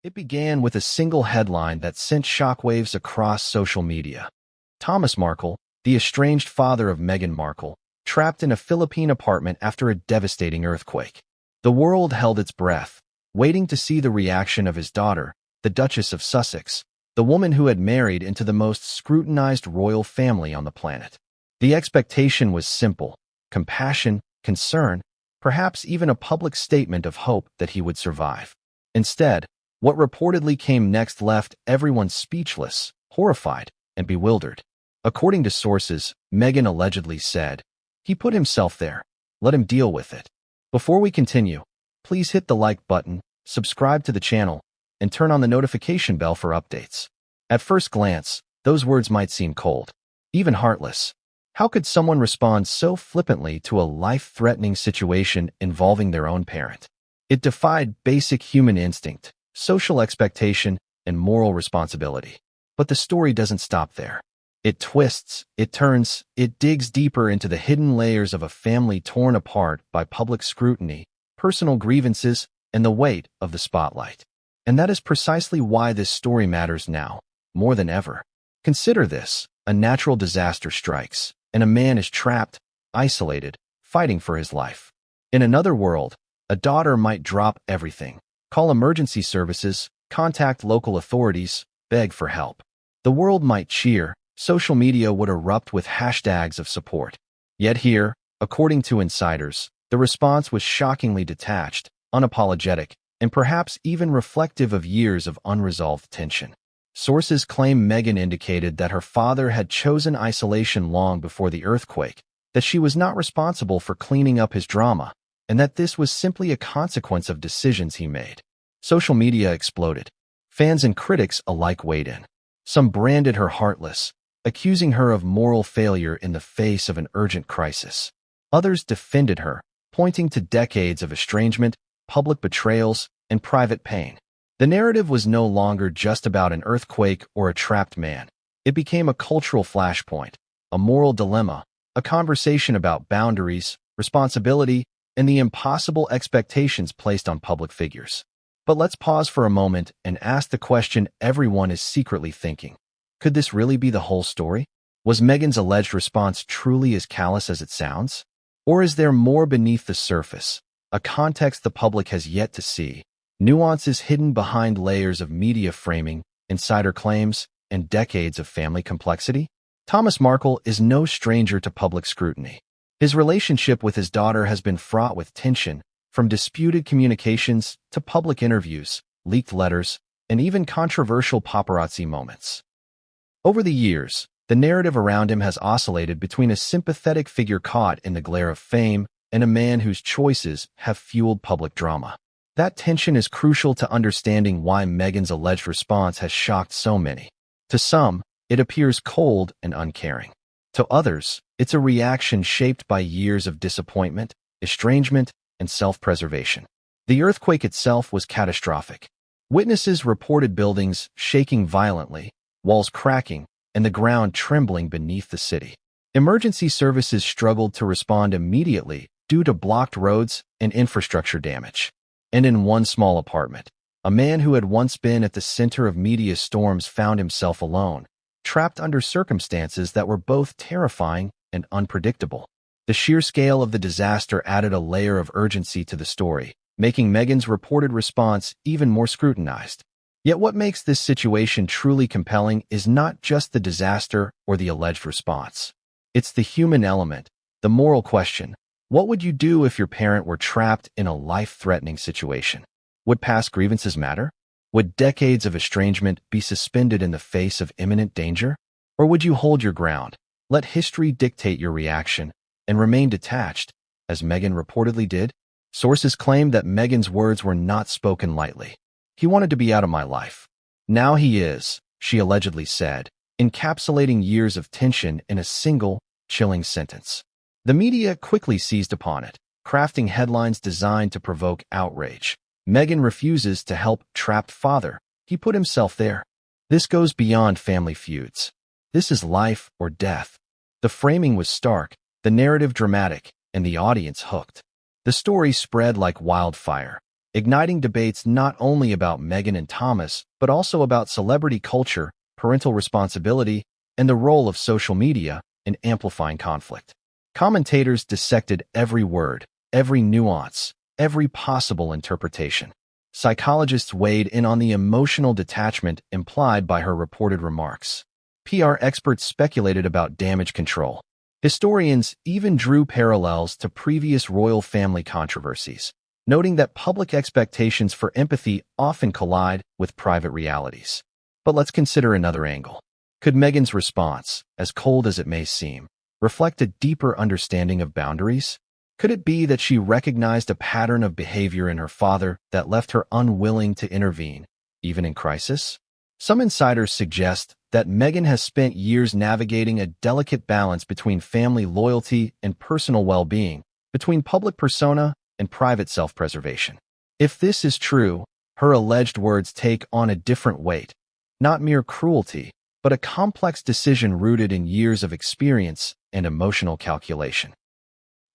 It began with a single headline that sent shockwaves across social media. Thomas Markle, the estranged father of Meghan Markle, trapped in a Philippine apartment after a devastating earthquake. The world held its breath, waiting to see the reaction of his daughter, the Duchess of Sussex, the woman who had married into the most scrutinized royal family on the planet. The expectation was simple: compassion, concern, perhaps even a public statement of hope that he would survive. Instead, what reportedly came next left everyone speechless, horrified, and bewildered. According to sources, Meghan allegedly said, "He put himself there. Let him deal with it." Before we continue, please hit the like button, subscribe to the channel, and turn on the notification bell for updates. At first glance, those words might seem cold, even heartless. How could someone respond so flippantly to a life-threatening situation involving their own parent? It defied basic human instinct, social expectation, and moral responsibility. But the story doesn't stop there. It twists, it turns, it digs deeper into the hidden layers of a family torn apart by public scrutiny, personal grievances, and the weight of the spotlight. And that is precisely why this story matters now, more than ever. Consider this: a natural disaster strikes, and a man is trapped, isolated, fighting for his life. In another world, a daughter might drop everything, call emergency services, contact local authorities, beg for help. The world might cheer, social media would erupt with hashtags of support. Yet here, according to insiders, the response was shockingly detached, unapologetic, and perhaps even reflective of years of unresolved tension. Sources claim Meghan indicated that her father had chosen isolation long before the earthquake, that she was not responsible for cleaning up his drama, and that this was simply a consequence of decisions he made. Social media exploded. Fans and critics alike weighed in. Some branded her heartless, accusing her of moral failure in the face of an urgent crisis. Others defended her, pointing to decades of estrangement, public betrayals, and private pain. The narrative was no longer just about an earthquake or a trapped man. It became a cultural flashpoint, a moral dilemma, a conversation about boundaries, responsibility, and the impossible expectations placed on public figures. But let's pause for a moment and ask the question everyone is secretly thinking. Could this really be the whole story? Was Meghan's alleged response truly as callous as it sounds? Or is there more beneath the surface, a context the public has yet to see, nuances hidden behind layers of media framing, insider claims, and decades of family complexity? Thomas Markle is no stranger to public scrutiny. His relationship with his daughter has been fraught with tension, from disputed communications to public interviews, leaked letters, and even controversial paparazzi moments. Over the years, the narrative around him has oscillated between a sympathetic figure caught in the glare of fame and a man whose choices have fueled public drama. That tension is crucial to understanding why Meghan's alleged response has shocked so many. To some, it appears cold and uncaring. To others, it's a reaction shaped by years of disappointment, estrangement, and self-preservation. The earthquake itself was catastrophic. Witnesses reported buildings shaking violently, walls cracking, and the ground trembling beneath the city. Emergency services struggled to respond immediately due to blocked roads and infrastructure damage. And in one small apartment, a man who had once been at the center of media storms found himself alone, trapped under circumstances that were both terrifying and unpredictable. The sheer scale of the disaster added a layer of urgency to the story, making Meghan's reported response even more scrutinized. Yet what makes this situation truly compelling is not just the disaster or the alleged response. It's the human element, the moral question. What would you do if your parent were trapped in a life-threatening situation? Would past grievances matter? Would decades of estrangement be suspended in the face of imminent danger? Or would you hold your ground, let history dictate your reaction, and remain detached, as Meghan reportedly did? Sources claim that Meghan's words were not spoken lightly. "He wanted to be out of my life. Now he is," she allegedly said, encapsulating years of tension in a single, chilling sentence. The media quickly seized upon it, crafting headlines designed to provoke outrage. Meghan refuses to help trapped father. He put himself there. This goes beyond family feuds. This is life or death. The framing was stark, the narrative dramatic, and the audience hooked. The story spread like wildfire, igniting debates not only about Meghan and Thomas, but also about celebrity culture, parental responsibility, and the role of social media in amplifying conflict. Commentators dissected every word, every nuance, every possible interpretation. Psychologists weighed in on the emotional detachment implied by her reported remarks. PR experts speculated about damage control. Historians even drew parallels to previous royal family controversies, noting that public expectations for empathy often collide with private realities. But let's consider another angle. Could Meghan's response, as cold as it may seem, reflect a deeper understanding of boundaries? Could it be that she recognized a pattern of behavior in her father that left her unwilling to intervene, even in crisis? Some insiders suggest that Meghan has spent years navigating a delicate balance between family loyalty and personal well-being, between public persona and private self-preservation. If this is true, her alleged words take on a different weight, not mere cruelty, but a complex decision rooted in years of experience and emotional calculation.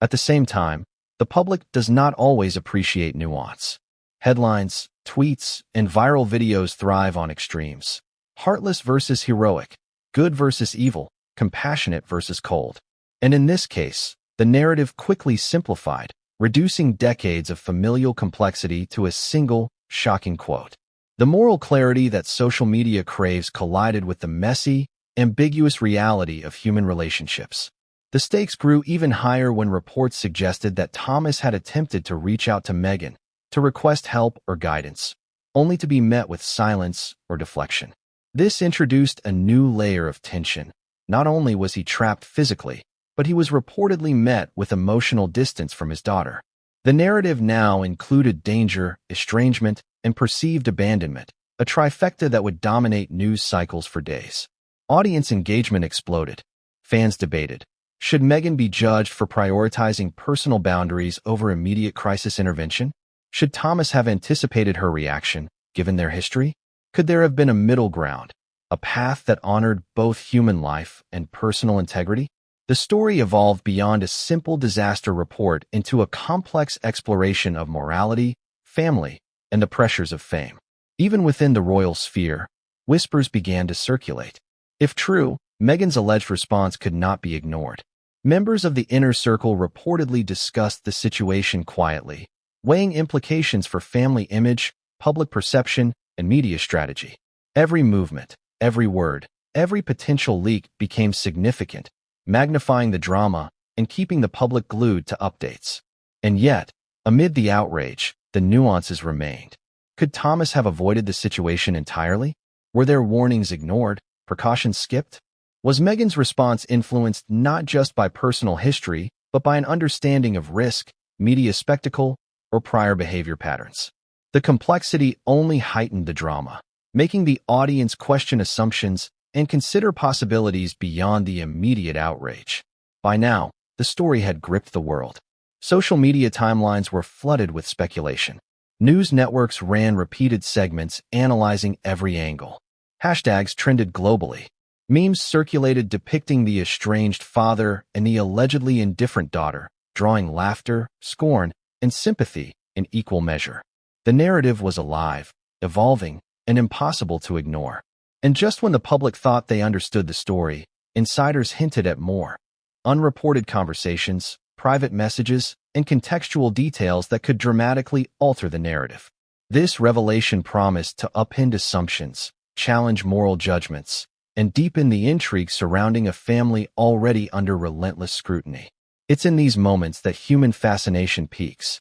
At the same time, the public does not always appreciate nuance. Headlines, tweets, and viral videos thrive on extremes. Heartless versus heroic, good versus evil, compassionate versus cold. And in this case, the narrative quickly simplified, reducing decades of familial complexity to a single, shocking quote. The moral clarity that social media craves collided with the messy, ambiguous reality of human relationships. The stakes grew even higher when reports suggested that Thomas had attempted to reach out to Meghan to request help or guidance, only to be met with silence or deflection. This introduced a new layer of tension. Not only was he trapped physically, but he was reportedly met with emotional distance from his daughter. The narrative now included danger, estrangement, and perceived abandonment, a trifecta that would dominate news cycles for days. Audience engagement exploded. Fans debated. Should Meghan be judged for prioritizing personal boundaries over immediate crisis intervention? Should Thomas have anticipated her reaction, given their history? Could there have been a middle ground, a path that honored both human life and personal integrity? The story evolved beyond a simple disaster report into a complex exploration of morality, family, and the pressures of fame. Even within the royal sphere, whispers began to circulate. If true, Meghan's alleged response could not be ignored. Members of the inner circle reportedly discussed the situation quietly, weighing implications for family image, public perception, and media strategy. Every movement, every word, every potential leak became significant, magnifying the drama and keeping the public glued to updates. And yet, amid the outrage, the nuances remained. Could Thomas have avoided the situation entirely? Were their warnings ignored, precautions skipped? Was Meghan's response influenced not just by personal history, but by an understanding of risk, media spectacle, or prior behavior patterns? The complexity only heightened the drama, making the audience question assumptions and consider possibilities beyond the immediate outrage. By now, the story had gripped the world. Social media timelines were flooded with speculation. News networks ran repeated segments analyzing every angle. Hashtags trended globally. Memes circulated depicting the estranged father and the allegedly indifferent daughter, drawing laughter, scorn, and sympathy in equal measure. The narrative was alive, evolving, and impossible to ignore. And just when the public thought they understood the story, insiders hinted at more. Unreported conversations, private messages, and contextual details that could dramatically alter the narrative. This revelation promised to upend assumptions, challenge moral judgments, and deepen the intrigue surrounding a family already under relentless scrutiny. It's in these moments that human fascination peaks.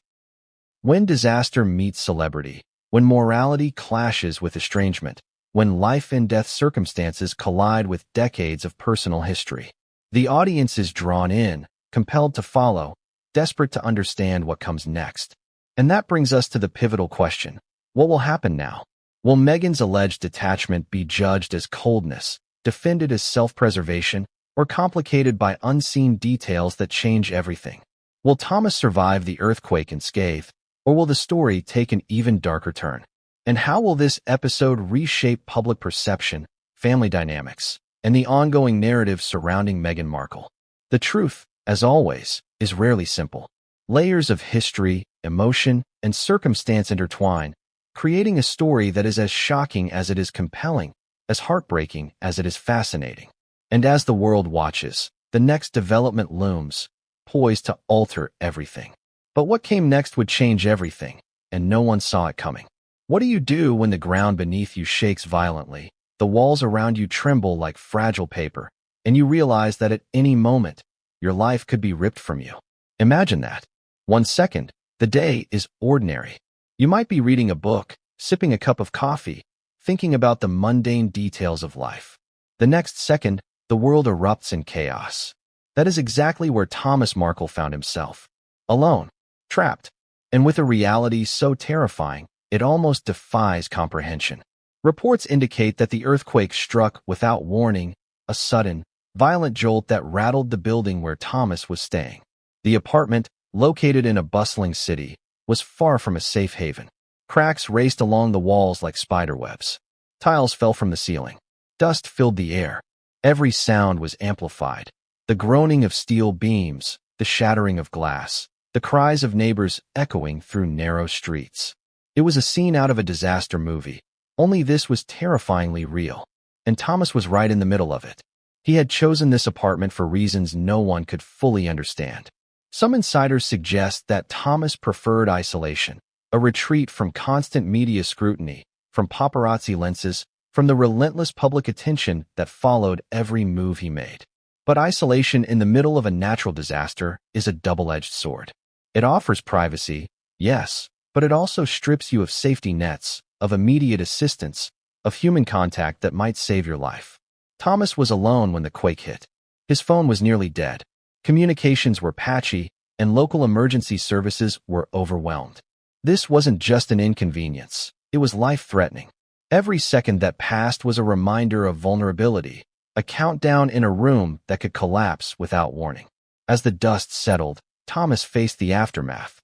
When disaster meets celebrity, when morality clashes with estrangement, when life and death circumstances collide with decades of personal history, the audience is drawn in, compelled to follow, desperate to understand what comes next. And that brings us to the pivotal question: what will happen now? Will Meghan's alleged detachment be judged as coldness, defended as self-preservation, or complicated by unseen details that change everything? Will Thomas survive the earthquake unscathed, or will the story take an even darker turn? And how will this episode reshape public perception, family dynamics, and the ongoing narrative surrounding Meghan Markle? The truth, as always, is rarely simple. Layers of history, emotion, and circumstance intertwine, creating a story that is as shocking as it is compelling, as heartbreaking as it is fascinating. And as the world watches, the next development looms, poised to alter everything. But what came next would change everything, and no one saw it coming. What do you do when the ground beneath you shakes violently, the walls around you tremble like fragile paper, and you realize that at any moment, your life could be ripped from you? Imagine that. 1 second, the day is ordinary. You might be reading a book, sipping a cup of coffee, thinking about the mundane details of life. The next second, the world erupts in chaos. That is exactly where Thomas Markle found himself. Alone, trapped, and with a reality so terrifying, it almost defies comprehension. Reports indicate that the earthquake struck without warning, a sudden, violent jolt that rattled the building where Thomas was staying. The apartment, located in a bustling city, was far from a safe haven. Cracks raced along the walls like spiderwebs. Tiles fell from the ceiling. Dust filled the air. Every sound was amplified. The groaning of steel beams, the shattering of glass, the cries of neighbors echoing through narrow streets. It was a scene out of a disaster movie, only this was terrifyingly real. And Thomas was right in the middle of it. He had chosen this apartment for reasons no one could fully understand. Some insiders suggest that Thomas preferred isolation, a retreat from constant media scrutiny, from paparazzi lenses, from the relentless public attention that followed every move he made. But isolation in the middle of a natural disaster is a double-edged sword. It offers privacy, yes, but it also strips you of safety nets, of immediate assistance, of human contact that might save your life. Thomas was alone when the quake hit. His phone was nearly dead. Communications were patchy, and local emergency services were overwhelmed. This wasn't just an inconvenience. It was life-threatening. Every second that passed was a reminder of vulnerability, a countdown in a room that could collapse without warning. As the dust settled, Thomas faced the aftermath.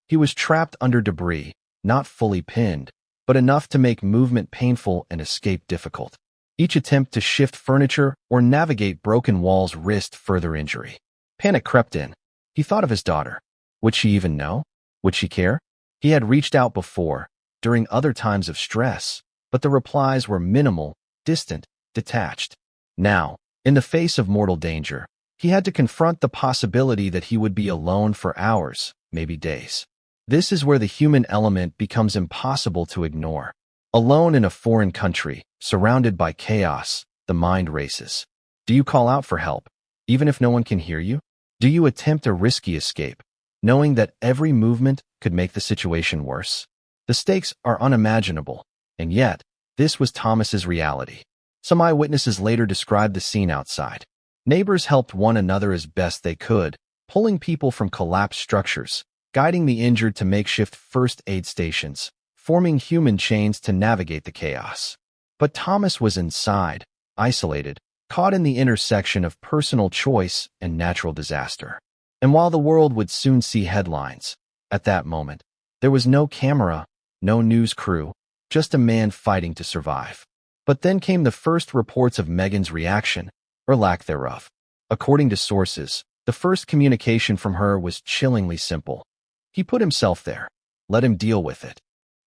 He was trapped under debris, not fully pinned, but enough to make movement painful and escape difficult. Each attempt to shift furniture or navigate broken walls risked further injury. Panic crept in. He thought of his daughter. Would she even know? Would she care? He had reached out before, during other times of stress, but the replies were minimal, distant, detached. Now, in the face of mortal danger, he had to confront the possibility that he would be alone for hours, maybe days. This is where the human element becomes impossible to ignore. Alone in a foreign country, surrounded by chaos, the mind races. Do you call out for help, even if no one can hear you? Do you attempt a risky escape, knowing that every movement could make the situation worse? The stakes are unimaginable, and yet, this was Thomas's reality. Some eyewitnesses later described the scene outside. Neighbors helped one another as best they could, pulling people from collapsed structures, guiding the injured to makeshift first aid stations, forming human chains to navigate the chaos. But Thomas was inside, isolated, caught in the intersection of personal choice and natural disaster. And while the world would soon see headlines, at that moment, there was no camera, no news crew, just a man fighting to survive. But then came the first reports of Meghan's reaction, or lack thereof. According to sources, the first communication from her was chillingly simple. He put himself there. Let him deal with it.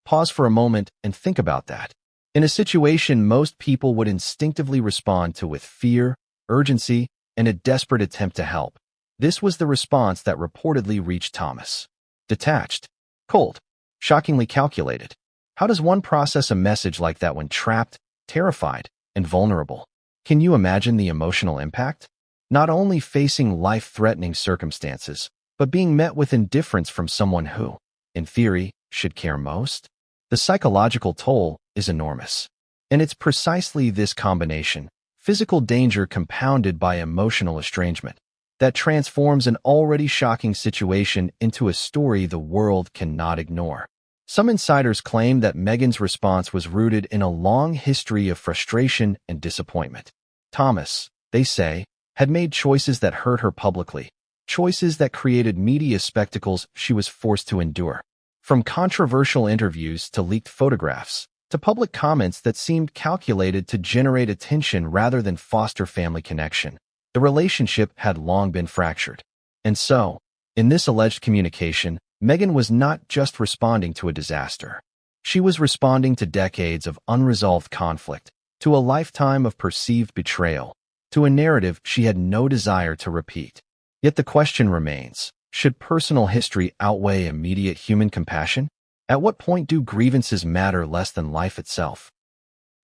Pause for a moment and think about that. In a situation most people would instinctively respond to with fear, urgency, and a desperate attempt to help, this was the response that reportedly reached Thomas. Detached, cold, shockingly calculated. How does one process a message like that when trapped, terrified, and vulnerable? Can you imagine the emotional impact? Not only facing life-threatening circumstances, but being met with indifference from someone who, in theory, should care most? The psychological toll is enormous. And it's precisely this combination, physical danger compounded by emotional estrangement, that transforms an already shocking situation into a story the world cannot ignore. Some insiders claim that Meghan's response was rooted in a long history of frustration and disappointment. Thomas, they say, had made choices that hurt her publicly, choices that created media spectacles she was forced to endure. From controversial interviews to leaked photographs, to public comments that seemed calculated to generate attention rather than foster family connection, the relationship had long been fractured. And so, In this alleged communication, Meghan was not just responding to a disaster. She was responding to decades of unresolved conflict, to a lifetime of perceived betrayal, to a narrative she had no desire to repeat. Yet the question remains, should personal history outweigh immediate human compassion? At what point do grievances matter less than life itself?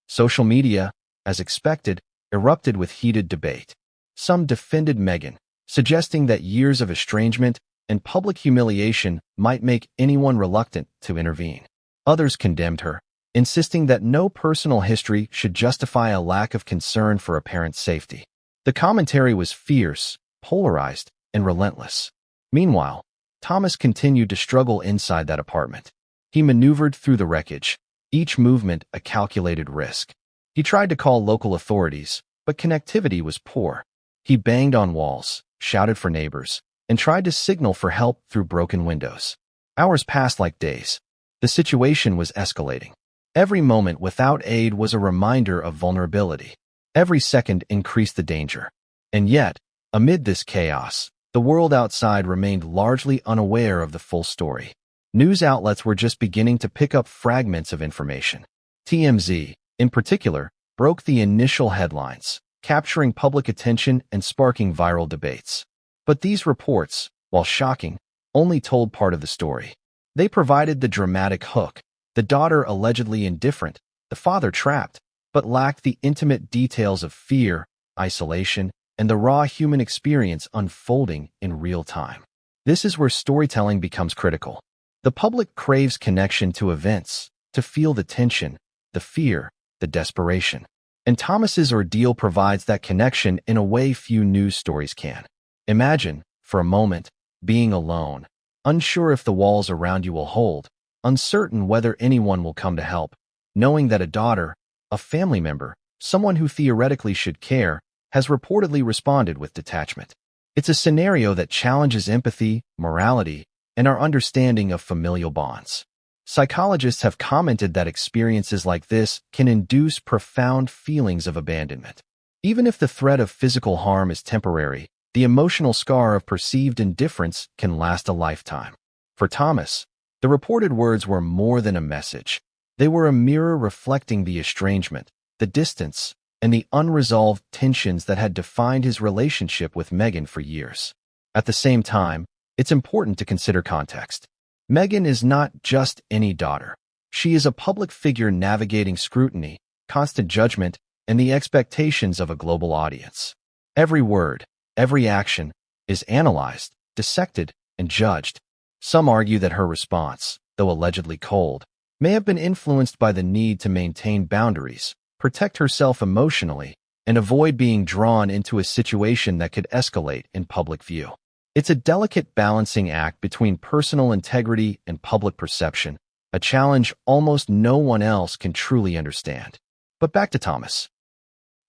Social media, as expected, erupted with heated debate. Some defended Meghan, suggesting that years of estrangement and public humiliation might make anyone reluctant to intervene. Others condemned her, insisting that no personal history should justify a lack of concern for a parent's safety. The commentary was fierce, polarized, and relentless. Meanwhile, Thomas continued to struggle inside that apartment. He maneuvered through the wreckage, each movement a calculated risk. He tried to call local authorities, but connectivity was poor. He banged on walls, shouted for neighbors, and tried to signal for help through broken windows. Hours passed like days. The situation was escalating. Every moment without aid was a reminder of vulnerability. Every second increased the danger. And yet, amid this chaos, the world outside remained largely unaware of the full story. News outlets were just beginning to pick up fragments of information. TMZ, in particular, broke the initial headlines, capturing public attention and sparking viral debates. But these reports, while shocking, only told part of the story. They provided the dramatic hook, the daughter allegedly indifferent, the father trapped, but lacked the intimate details of fear, isolation, and the raw human experience unfolding in real time. This is where storytelling becomes critical. The public craves connection to events, to feel the tension, the fear, the desperation. And Thomas's ordeal provides that connection in a way few news stories can. Imagine, for a moment, being alone, unsure if the walls around you will hold, uncertain whether anyone will come to help, knowing that a daughter, a family member, someone who theoretically should care, has reportedly responded with detachment. It's a scenario that challenges empathy, morality, and our understanding of familial bonds. Psychologists have commented that experiences like this can induce profound feelings of abandonment. Even if the threat of physical harm is temporary, the emotional scar of perceived indifference can last a lifetime. For Thomas, the reported words were more than a message. They were a mirror reflecting the estrangement, the distance, and the unresolved tensions that had defined his relationship with Meghan for years. At the same time, it's important to consider context. Meghan is not just any daughter. She is a public figure navigating scrutiny, constant judgment, and the expectations of a global audience. Every word, every action, is analyzed, dissected, and judged. Some argue that her response, though allegedly cold, may have been influenced by the need to maintain boundaries, protect herself emotionally, and avoid being drawn into a situation that could escalate in public view. It's a delicate balancing act between personal integrity and public perception, a challenge almost no one else can truly understand. But back to Thomas.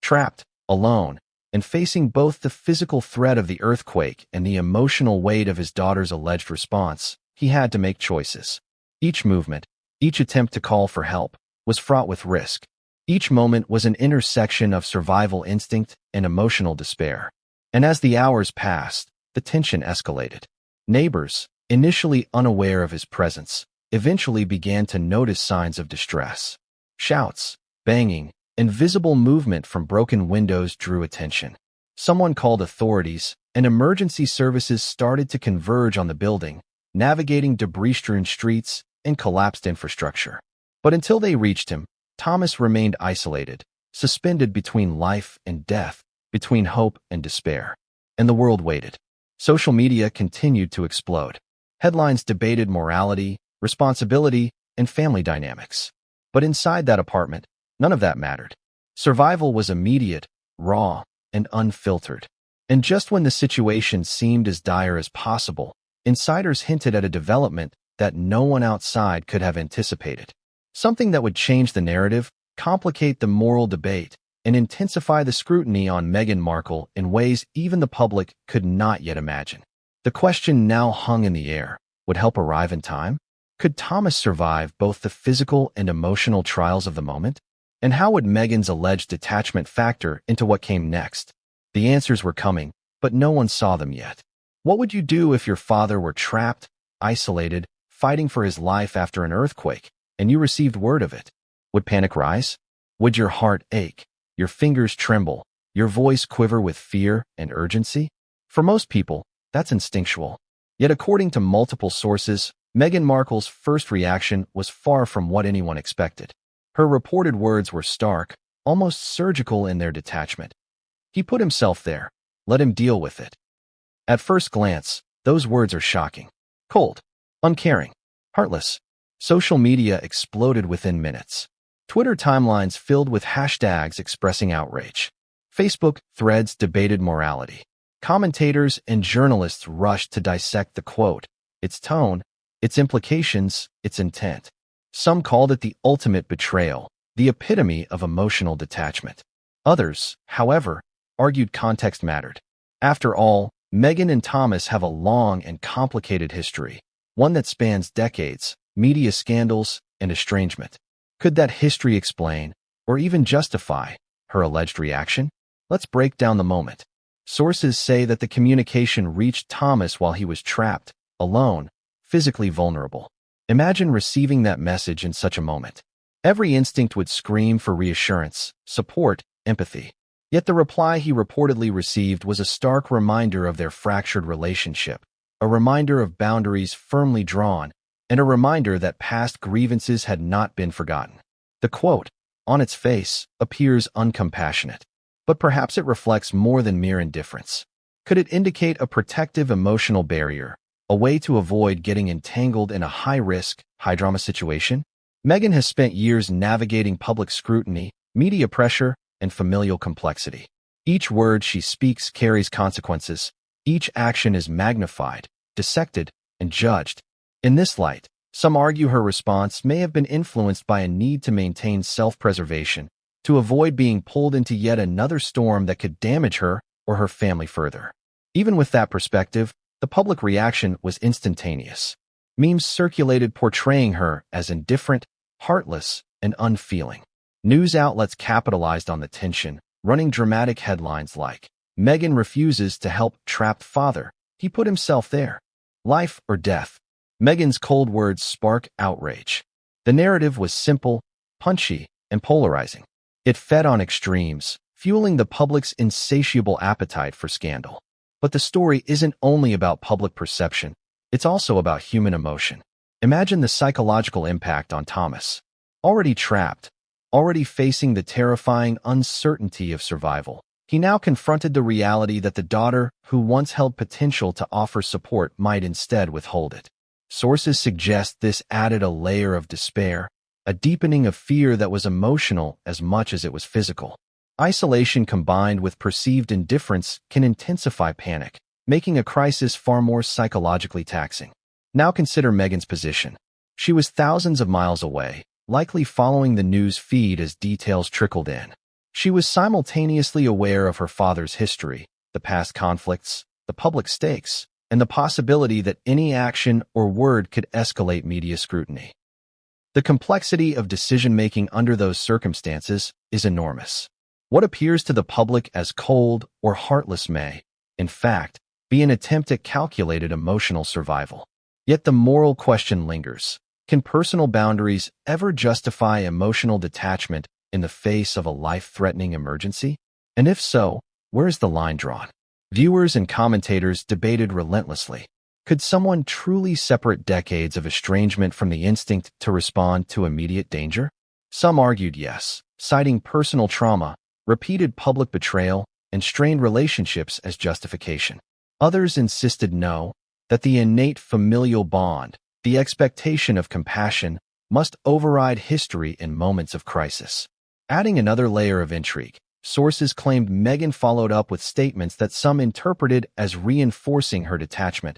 Trapped, alone, and facing both the physical threat of the earthquake and the emotional weight of his daughter's alleged response, he had to make choices. Each movement, each attempt to call for help, was fraught with risk. Each moment was an intersection of survival instinct and emotional despair. And as the hours passed, the tension escalated. Neighbors, initially unaware of his presence, eventually began to notice signs of distress. Shouts, banging, and visible movement from broken windows drew attention. Someone called authorities, and emergency services started to converge on the building, navigating debris-strewn streets and collapsed infrastructure. But until they reached him, Thomas remained isolated, suspended between life and death, between hope and despair. And the world waited. Social media continued to explode. Headlines debated morality, responsibility, and family dynamics. But inside that apartment, none of that mattered. Survival was immediate, raw, and unfiltered. And just when the situation seemed as dire as possible, insiders hinted at a development that no one outside could have anticipated. Something that would change the narrative, complicate the moral debate, and intensify the scrutiny on Meghan Markle in ways even the public could not yet imagine. The question now hung in the air: would help arrive in time? Could Thomas survive both the physical and emotional trials of the moment? And how would Meghan's alleged detachment factor into what came next? The answers were coming, but no one saw them yet. What would you do if your father were trapped, isolated, fighting for his life after an earthquake, and you received word of it? Would panic rise? Would your heart ache, your fingers tremble, your voice quiver with fear and urgency? For most people, that's instinctual. Yet according to multiple sources, Meghan Markle's first reaction was far from what anyone expected. Her reported words were stark, almost surgical in their detachment. He put himself there. Let him deal with it. At first glance, those words are shocking. Cold, uncaring, heartless. Social media exploded within minutes. Twitter timelines filled with hashtags expressing outrage. Facebook threads debated morality. Commentators and journalists rushed to dissect the quote, its tone, its implications, its intent. Some called it the ultimate betrayal, the epitome of emotional detachment. Others, however, argued context mattered. After all, Meghan and Thomas have a long and complicated history, one that spans decades, media scandals, and estrangement. Could that history explain, or even justify, her alleged reaction? Let's break down the moment. Sources say that the communication reached Thomas while he was trapped, alone, physically vulnerable. Imagine receiving that message in such a moment. Every instinct would scream for reassurance, support, empathy. Yet the reply he reportedly received was a stark reminder of their fractured relationship, a reminder of boundaries firmly drawn, and a reminder that past grievances had not been forgotten. The quote, on its face, appears uncompassionate, but perhaps it reflects more than mere indifference. Could it indicate a protective emotional barrier, a way to avoid getting entangled in a high-risk, high-drama situation? Meghan has spent years navigating public scrutiny, media pressure, and familial complexity. Each word she speaks carries consequences. Each action is magnified, dissected, and judged. In this light, some argue her response may have been influenced by a need to maintain self-preservation, to avoid being pulled into yet another storm that could damage her or her family further. Even with that perspective, the public reaction was instantaneous. Memes circulated portraying her as indifferent, heartless, and unfeeling. News outlets capitalized on the tension, running dramatic headlines like, "Meghan refuses to help trapped father. He put himself there. Life or death." Meghan's cold words spark outrage. The narrative was simple, punchy, and polarizing. It fed on extremes, fueling the public's insatiable appetite for scandal. But the story isn't only about public perception, it's also about human emotion. Imagine the psychological impact on Thomas. Already trapped, already facing the terrifying uncertainty of survival, he now confronted the reality that the daughter who once held potential to offer support might instead withhold it. Sources suggest this added a layer of despair, a deepening of fear that was emotional as much as it was physical. Isolation combined with perceived indifference can intensify panic, making a crisis far more psychologically taxing. Now consider Meghan's position. She was thousands of miles away, likely following the news feed as details trickled in. She was simultaneously aware of her father's history, the past conflicts, the public stakes, and the possibility that any action or word could escalate media scrutiny. The complexity of decision-making under those circumstances is enormous. What appears to the public as cold or heartless may, in fact, be an attempt at calculated emotional survival. Yet the moral question lingers. Can personal boundaries ever justify emotional detachment in the face of a life-threatening emergency? And if so, where is the line drawn? Viewers and commentators debated relentlessly. Could someone truly separate decades of estrangement from the instinct to respond to immediate danger? Some argued yes, citing personal trauma, repeated public betrayal, and strained relationships as justification. Others insisted no, that the innate familial bond, the expectation of compassion, must override history in moments of crisis. Adding another layer of intrigue, sources claimed Meghan followed up with statements that some interpreted as reinforcing her detachment.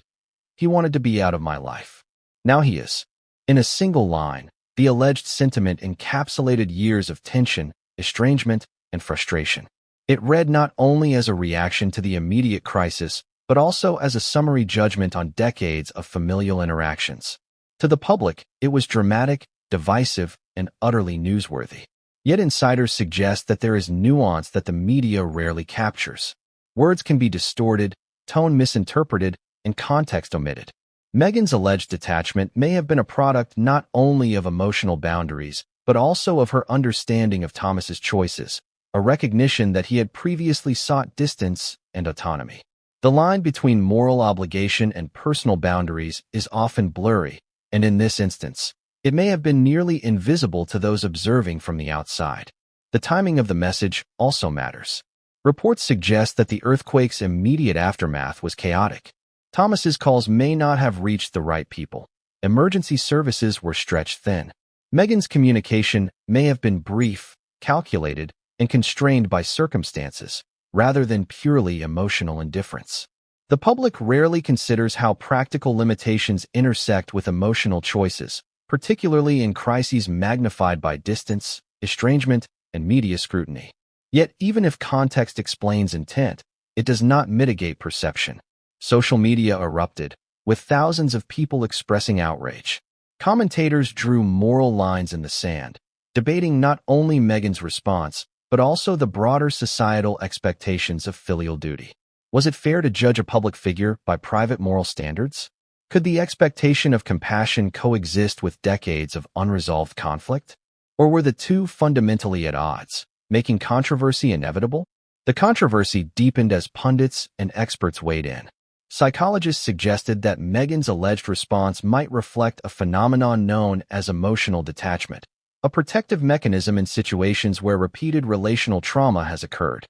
"He wanted to be out of my life. Now he is." In a single line, the alleged sentiment encapsulated years of tension, estrangement, and frustration. It read not only as a reaction to the immediate crisis, but also as a summary judgment on decades of familial interactions. To the public, it was dramatic, divisive, and utterly newsworthy. Yet insiders suggest that there is nuance that the media rarely captures. Words can be distorted, tone misinterpreted, and context omitted. Meghan's alleged detachment may have been a product not only of emotional boundaries, but also of her understanding of Thomas's choices, a recognition that he had previously sought distance and autonomy. The line between moral obligation and personal boundaries is often blurry, and in this instance, it may have been nearly invisible to those observing from the outside. The timing of the message also matters. Reports suggest that the earthquake's immediate aftermath was chaotic. Thomas's calls may not have reached the right people. Emergency services were stretched thin. Meghan's communication may have been brief, calculated, and constrained by circumstances, rather than purely emotional indifference. The public rarely considers how practical limitations intersect with emotional choices, particularly in crises magnified by distance, estrangement, and media scrutiny. Yet, even if context explains intent, it does not mitigate perception. Social media erupted, with thousands of people expressing outrage. Commentators drew moral lines in the sand, debating not only Meghan's response, but also the broader societal expectations of filial duty. Was it fair to judge a public figure by private moral standards? Could the expectation of compassion coexist with decades of unresolved conflict? Or were the two fundamentally at odds, making controversy inevitable? The controversy deepened as pundits and experts weighed in. Psychologists suggested that Meghan's alleged response might reflect a phenomenon known as emotional detachment, a protective mechanism in situations where repeated relational trauma has occurred.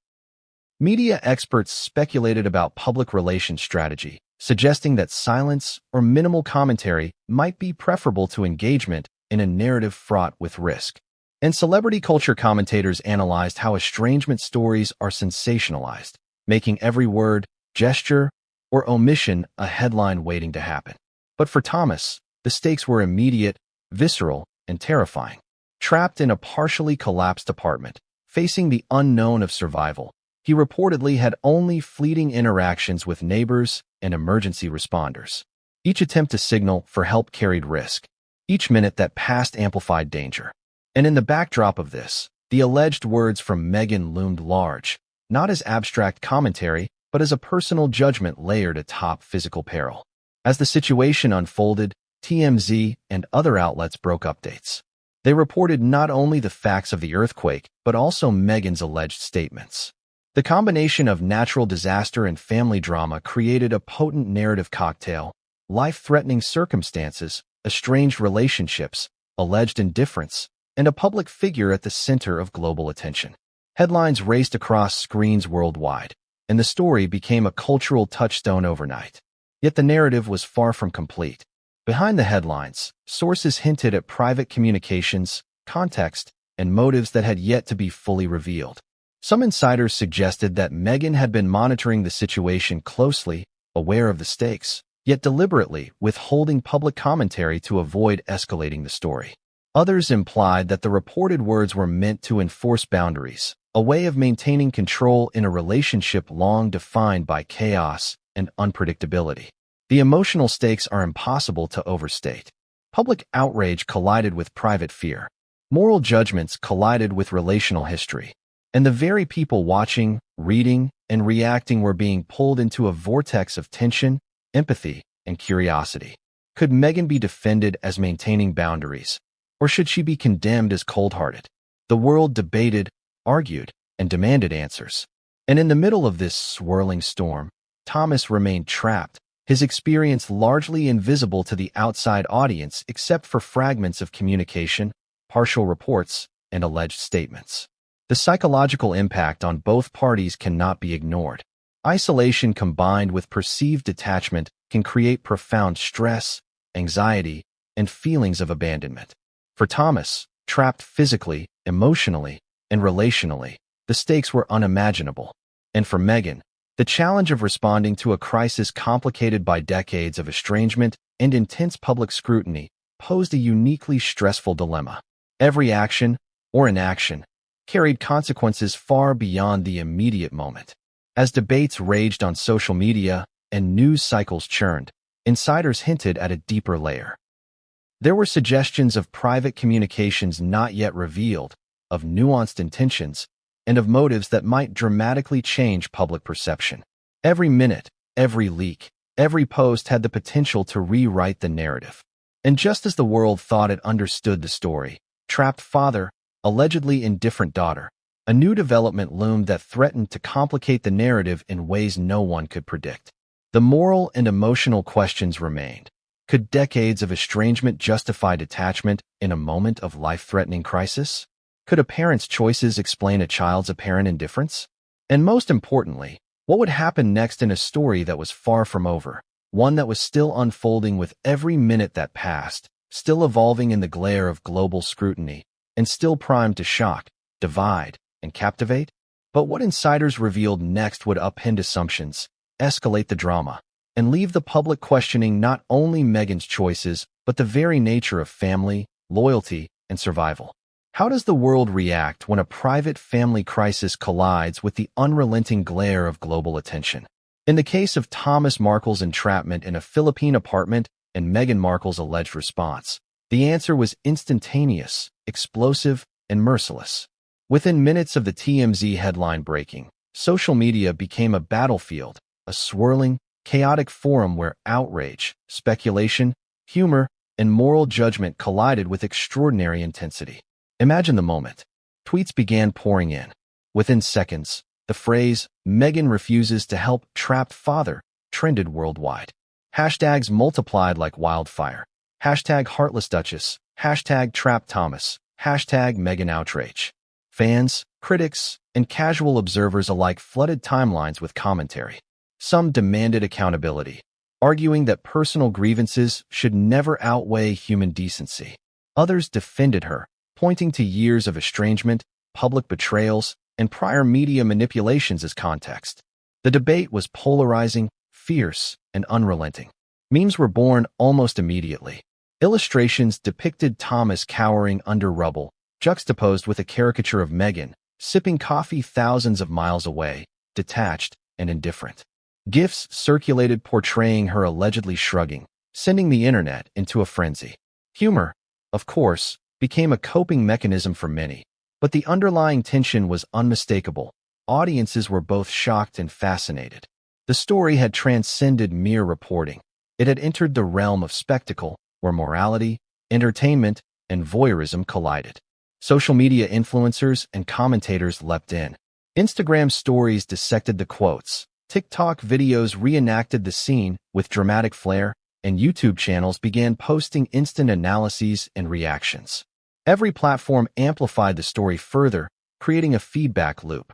Media experts speculated about public relations strategy, suggesting that silence or minimal commentary might be preferable to engagement in a narrative fraught with risk. And celebrity culture commentators analyzed how estrangement stories are sensationalized, making every word, gesture, or omission a headline waiting to happen. But for Thomas, the stakes were immediate, visceral, and terrifying. Trapped in a partially collapsed apartment, facing the unknown of survival, he reportedly had only fleeting interactions with neighbors and emergency responders. Each attempt to signal for help carried risk. Each minute that passed amplified danger. And in the backdrop of this, the alleged words from Meghan loomed large, not as abstract commentary, but as a personal judgment layered atop physical peril. As the situation unfolded, TMZ and other outlets broke updates. They reported not only the facts of the earthquake, but also Meghan's alleged statements. The combination of natural disaster and family drama created a potent narrative cocktail: life-threatening circumstances, estranged relationships, alleged indifference, and a public figure at the center of global attention. Headlines raced across screens worldwide, and the story became a cultural touchstone overnight. Yet the narrative was far from complete. Behind the headlines, sources hinted at private communications, context, and motives that had yet to be fully revealed. Some insiders suggested that Meghan had been monitoring the situation closely, aware of the stakes, yet deliberately withholding public commentary to avoid escalating the story. Others implied that the reported words were meant to enforce boundaries, a way of maintaining control in a relationship long defined by chaos and unpredictability. The emotional stakes are impossible to overstate. Public outrage collided with private fear. Moral judgments collided with relational history. And the very people watching, reading, and reacting were being pulled into a vortex of tension, empathy, and curiosity. Could Meghan be defended as maintaining boundaries? Or should she be condemned as cold-hearted? The world debated, argued, and demanded answers. And in the middle of this swirling storm, Thomas remained trapped, his experience largely invisible to the outside audience except for fragments of communication, partial reports, and alleged statements. The psychological impact on both parties cannot be ignored. Isolation combined with perceived detachment can create profound stress, anxiety, and feelings of abandonment. For Thomas, trapped physically, emotionally, and relationally, the stakes were unimaginable. And for Meghan, the challenge of responding to a crisis complicated by decades of estrangement and intense public scrutiny posed a uniquely stressful dilemma. Every action, or inaction, carried consequences far beyond the immediate moment. As debates raged on social media and news cycles churned, insiders hinted at a deeper layer. There were suggestions of private communications not yet revealed, of nuanced intentions, and of motives that might dramatically change public perception. Every minute, every leak, Every post had the potential to rewrite the narrative. And just as the world thought it understood the story, trapped father, allegedly indifferent daughter, a new development loomed that threatened to complicate the narrative in ways no one could predict. The moral and emotional questions remained. Could decades of estrangement justify detachment in a moment of life-threatening crisis? Could a parent's choices explain a child's apparent indifference? And most importantly, what would happen next in a story that was far from over, one that was still unfolding with every minute that passed, still evolving in the glare of global scrutiny, and still primed to shock, divide, and captivate? But what insiders revealed next would upend assumptions, escalate the drama, and leave the public questioning not only Meghan's choices, but the very nature of family, loyalty, and survival. How does the world react when a private family crisis collides with the unrelenting glare of global attention? In the case of Thomas Markle's entrapment in a Philippine apartment and Meghan Markle's alleged response, the answer was instantaneous, explosive, and merciless. Within minutes of the TMZ headline breaking, social media became a battlefield, a swirling, chaotic forum where outrage, speculation, humor, and moral judgment collided with extraordinary intensity. Imagine the moment. Tweets began pouring in. Within seconds, the phrase, "Meghan refuses to help trapped father," trended worldwide. Hashtags multiplied like wildfire. Hashtag heartless Duchess, hashtag trapped Thomas, hashtag Meghan outrage. Fans, critics, and casual observers alike flooded timelines with commentary. Some demanded accountability, arguing that personal grievances should never outweigh human decency. Others defended her, pointing to years of estrangement, public betrayals, and prior media manipulations as context. The debate was polarizing, fierce, and unrelenting. Memes were born almost immediately. Illustrations depicted Thomas cowering under rubble, juxtaposed with a caricature of Meghan, sipping coffee thousands of miles away, detached and indifferent. GIFs circulated portraying her allegedly shrugging, sending the internet into a frenzy. Humor, of course, became a coping mechanism for many, but the underlying tension was unmistakable. Audiences were both shocked and fascinated. The story had transcended mere reporting. It had entered the realm of spectacle, where morality, entertainment, and voyeurism collided. Social media influencers and commentators leapt in. Instagram stories dissected the quotes. TikTok videos reenacted the scene with dramatic flair, and YouTube channels began posting instant analyses and reactions. Every platform amplified the story further, creating a feedback loop.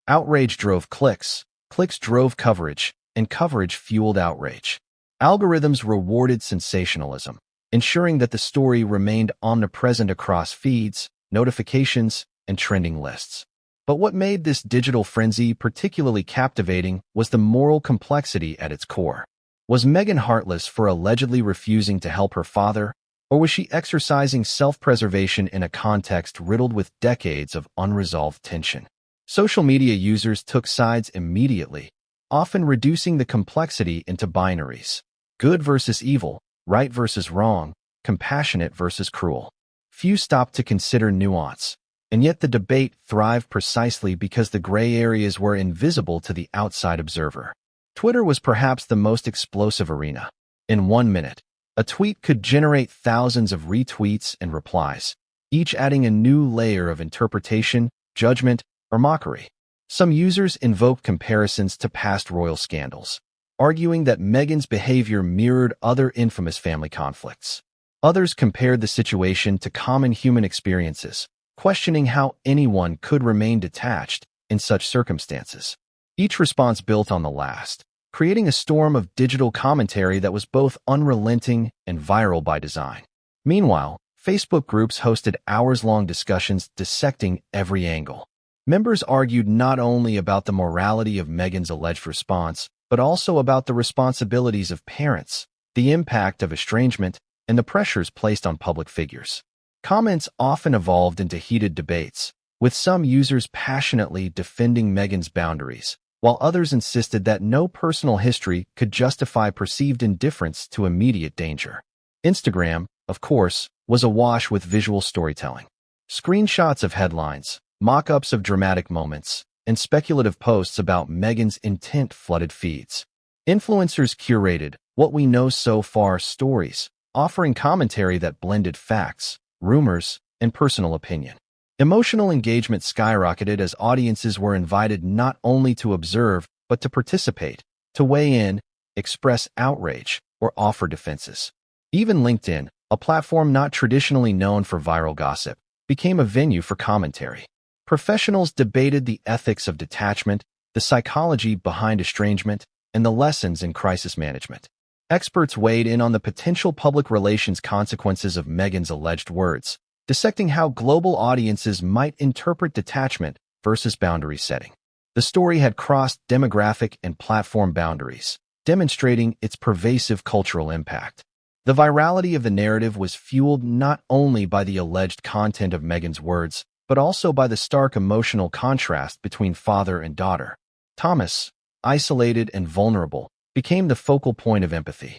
Outrage drove clicks, clicks drove coverage, and coverage fueled outrage. Algorithms rewarded sensationalism, ensuring that the story remained omnipresent across feeds, notifications, and trending lists. But what made this digital frenzy particularly captivating was the moral complexity at its core. Was Meghan heartless for allegedly refusing to help her father, or was she exercising self-preservation in a context riddled with decades of unresolved tension? Social media users took sides immediately, often reducing the complexity into binaries: good versus evil, right versus wrong, compassionate versus cruel. Few stopped to consider nuance. And yet the debate thrived precisely because the gray areas were invisible to the outside observer. Twitter was perhaps the most explosive arena. In 1 minute, a tweet could generate thousands of retweets and replies, each adding a new layer of interpretation, judgment, or mockery. Some users invoked comparisons to past royal scandals, arguing that Meghan's behavior mirrored other infamous family conflicts. Others compared the situation to common human experiences, questioning how anyone could remain detached in such circumstances. Each response built on the last, creating a storm of digital commentary that was both unrelenting and viral by design. Meanwhile, Facebook groups hosted hours-long discussions dissecting every angle. Members argued not only about the morality of Meghan's alleged response, but also about the responsibilities of parents, the impact of estrangement, and the pressures placed on public figures. Comments often evolved into heated debates, with some users passionately defending Meghan's boundaries, while others insisted that no personal history could justify perceived indifference to immediate danger. Instagram, of course, was awash with visual storytelling. Screenshots of headlines, mock-ups of dramatic moments, and speculative posts about Meghan's intent flooded feeds. Influencers curated what we know so far stories, offering commentary that blended facts, rumors, and personal opinion. Emotional engagement skyrocketed as audiences were invited not only to observe, but to participate, to weigh in, express outrage, or offer defenses. Even LinkedIn, a platform not traditionally known for viral gossip, became a venue for commentary. Professionals debated the ethics of detachment, the psychology behind estrangement, and the lessons in crisis management. Experts weighed in on the potential public relations consequences of Meghan's alleged words, dissecting how global audiences might interpret detachment versus boundary setting. The story had crossed demographic and platform boundaries, demonstrating its pervasive cultural impact. The virality of the narrative was fueled not only by the alleged content of Meghan's words, but also by the stark emotional contrast between father and daughter. Thomas, isolated and vulnerable, became the focal point of empathy.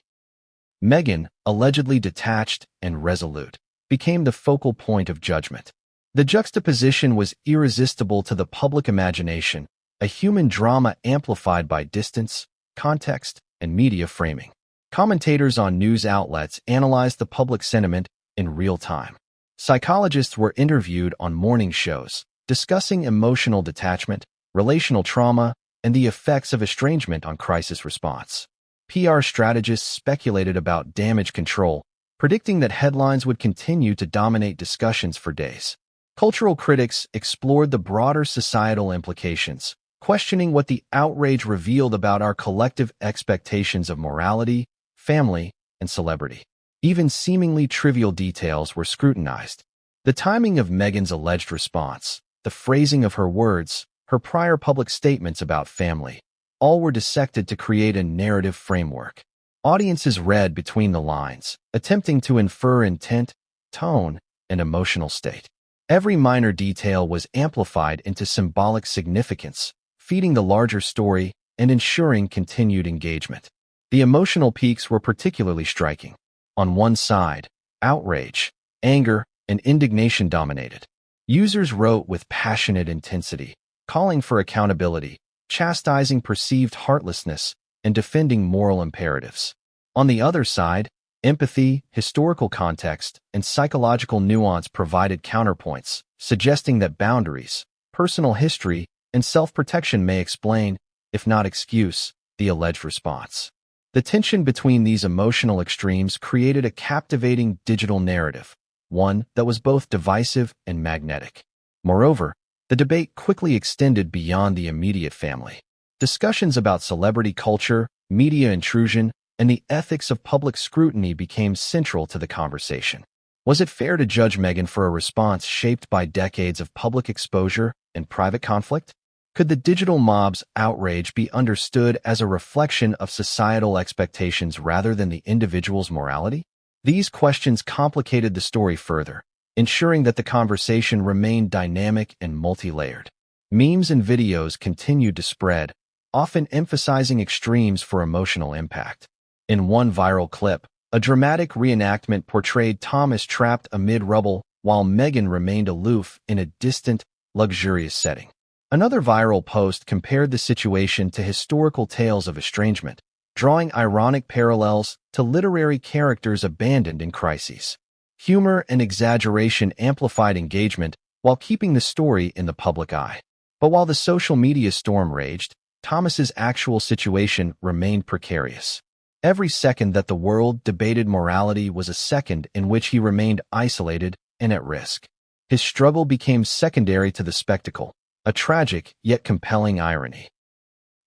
Meghan, allegedly detached and resolute, became the focal point of judgment. The juxtaposition was irresistible to the public imagination, a human drama amplified by distance, context, and media framing. Commentators on news outlets analyzed the public sentiment in real time. Psychologists were interviewed on morning shows, discussing emotional detachment, relational trauma, and the effects of estrangement on crisis response. PR strategists speculated about damage control, predicting that headlines would continue to dominate discussions for days. Cultural critics explored the broader societal implications, questioning what the outrage revealed about our collective expectations of morality, family, and celebrity. Even seemingly trivial details were scrutinized. The timing of Meghan's alleged response, the phrasing of her words, her prior public statements about family, all were dissected to create a narrative framework. Audiences read between the lines, attempting to infer intent, tone, and emotional state. Every minor detail was amplified into symbolic significance, feeding the larger story and ensuring continued engagement. The emotional peaks were particularly striking. On one side, outrage, anger, and indignation dominated. Users wrote with passionate intensity, calling for accountability, chastising perceived heartlessness, and defending moral imperatives. On the other side, empathy, historical context, and psychological nuance provided counterpoints, suggesting that boundaries, personal history, and self-protection may explain, if not excuse, the alleged response. The tension between these emotional extremes created a captivating digital narrative, one that was both divisive and magnetic. Moreover, the debate quickly extended beyond the immediate family. Discussions about celebrity culture, media intrusion, and the ethics of public scrutiny became central to the conversation. Was it fair to judge Meghan for a response shaped by decades of public exposure and private conflict? Could the digital mob's outrage be understood as a reflection of societal expectations rather than the individual's morality? These questions complicated the story further, ensuring that the conversation remained dynamic and multi-layered. Memes and videos continued to spread, often emphasizing extremes for emotional impact. In one viral clip, a dramatic reenactment portrayed Thomas trapped amid rubble while Meghan remained aloof in a distant, luxurious setting. Another viral post compared the situation to historical tales of estrangement, drawing ironic parallels to literary characters abandoned in crises. Humor and exaggeration amplified engagement while keeping the story in the public eye. But while the social media storm raged, Thomas's actual situation remained precarious. Every second that the world debated morality was a second in which he remained isolated and at risk. His struggle became secondary to the spectacle, a tragic yet compelling irony.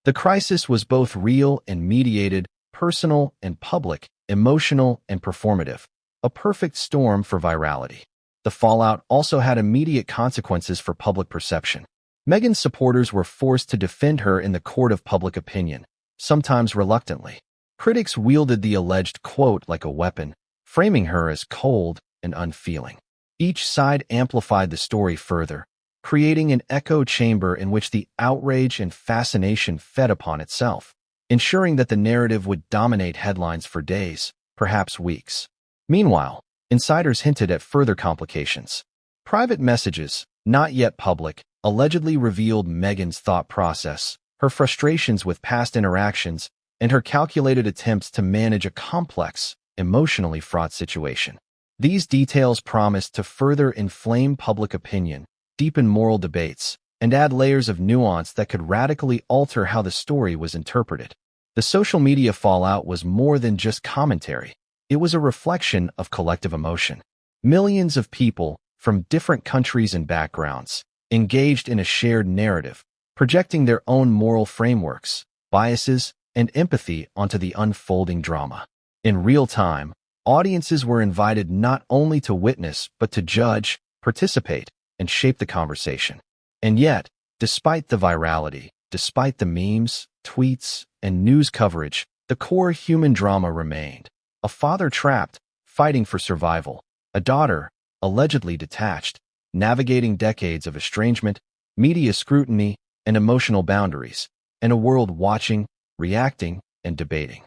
The crisis was both real and mediated, personal and public, emotional and performative, a perfect storm for virality. The fallout also had immediate consequences for public perception. Meghan's supporters were forced to defend her in the court of public opinion, sometimes reluctantly. Critics wielded the alleged quote like a weapon, framing her as cold and unfeeling. Each side amplified the story further, creating an echo chamber in which the outrage and fascination fed upon itself, ensuring that the narrative would dominate headlines for days, perhaps weeks. Meanwhile, insiders hinted at further complications. Private messages, not yet public, allegedly revealed Meghan's thought process, her frustrations with past interactions, and her calculated attempts to manage a complex, emotionally fraught situation. These details promised to further inflame public opinion, deepen moral debates, and add layers of nuance that could radically alter how the story was interpreted. The social media fallout was more than just commentary. It was a reflection of collective emotion. Millions of people, from different countries and backgrounds, engaged in a shared narrative, projecting their own moral frameworks, biases, and empathy onto the unfolding drama. In real time, audiences were invited not only to witness but to judge, participate, and shape the conversation. And yet, despite the virality, despite the memes, tweets, and news coverage, the core human drama remained. A father trapped, fighting for survival. A daughter, allegedly detached, navigating decades of estrangement, media scrutiny, and emotional boundaries, and a world watching, reacting, and debating.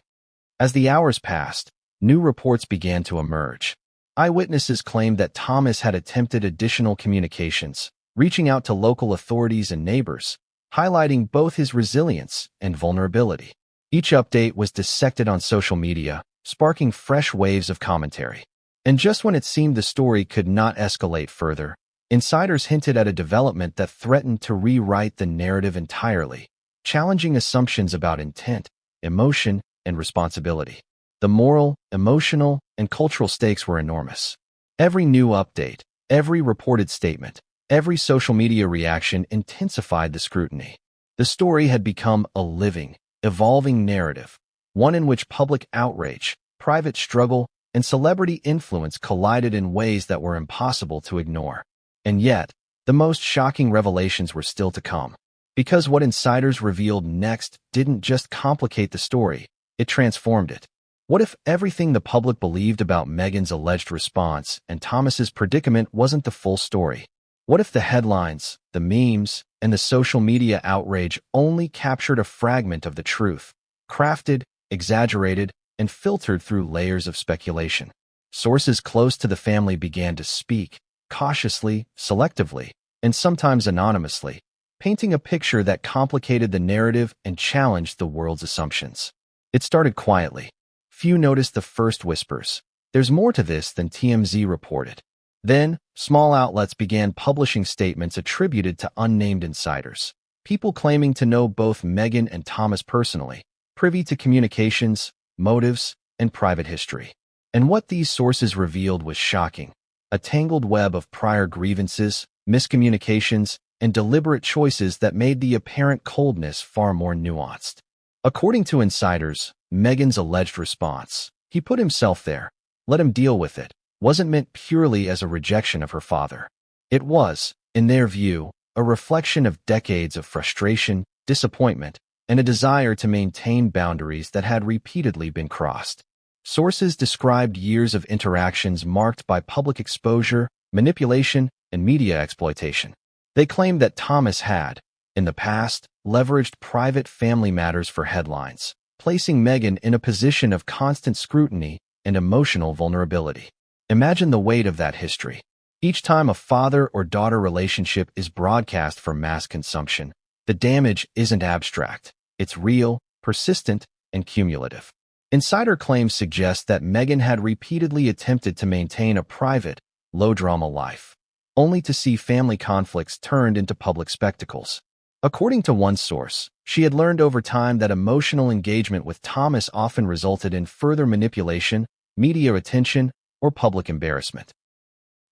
As the hours passed, new reports began to emerge. Eyewitnesses claimed that Thomas had attempted additional communications, reaching out to local authorities and neighbors, highlighting both his resilience and vulnerability. Each update was dissected on social media, sparking fresh waves of commentary. And just when it seemed the story could not escalate further, insiders hinted at a development that threatened to rewrite the narrative entirely, challenging assumptions about intent, emotion, and responsibility. The moral, emotional, and cultural stakes were enormous. Every new update, every reported statement, every social media reaction intensified the scrutiny. The story had become a living, evolving narrative, one in which public outrage, private struggle, and celebrity influence collided in ways that were impossible to ignore. And yet, the most shocking revelations were still to come. Because what insiders revealed next didn't just complicate the story, it transformed it. What if everything the public believed about Meghan's alleged response and Thomas's predicament wasn't the full story? What if the headlines, the memes, and the social media outrage only captured a fragment of the truth, crafted, exaggerated, and filtered through layers of speculation? Sources close to the family began to speak, cautiously, selectively, and sometimes anonymously, painting a picture that complicated the narrative and challenged the world's assumptions. It started quietly. Few noticed the first whispers. There's more to this than TMZ reported. Then, small outlets began publishing statements attributed to unnamed insiders, people claiming to know both Meghan and Thomas personally, privy to communications, motives, and private history. And what these sources revealed was shocking. A tangled web of prior grievances, miscommunications, and deliberate choices that made the apparent coldness far more nuanced. According to insiders, Meghan's alleged response, "He put himself there, let him deal with it," wasn't meant purely as a rejection of her father. It was, in their view, a reflection of decades of frustration, disappointment, and a desire to maintain boundaries that had repeatedly been crossed. Sources described years of interactions marked by public exposure, manipulation, and media exploitation. They claimed that Thomas had, in the past, leveraged private family matters for headlines, placing Meghan in a position of constant scrutiny and emotional vulnerability. Imagine the weight of that history. Each time a father or daughter relationship is broadcast for mass consumption, the damage isn't abstract. It's real, persistent, and cumulative. Insider claims suggest that Meghan had repeatedly attempted to maintain a private, low-drama life, only to see family conflicts turned into public spectacles. According to one source, she had learned over time that emotional engagement with Thomas often resulted in further manipulation, media attention, or public embarrassment.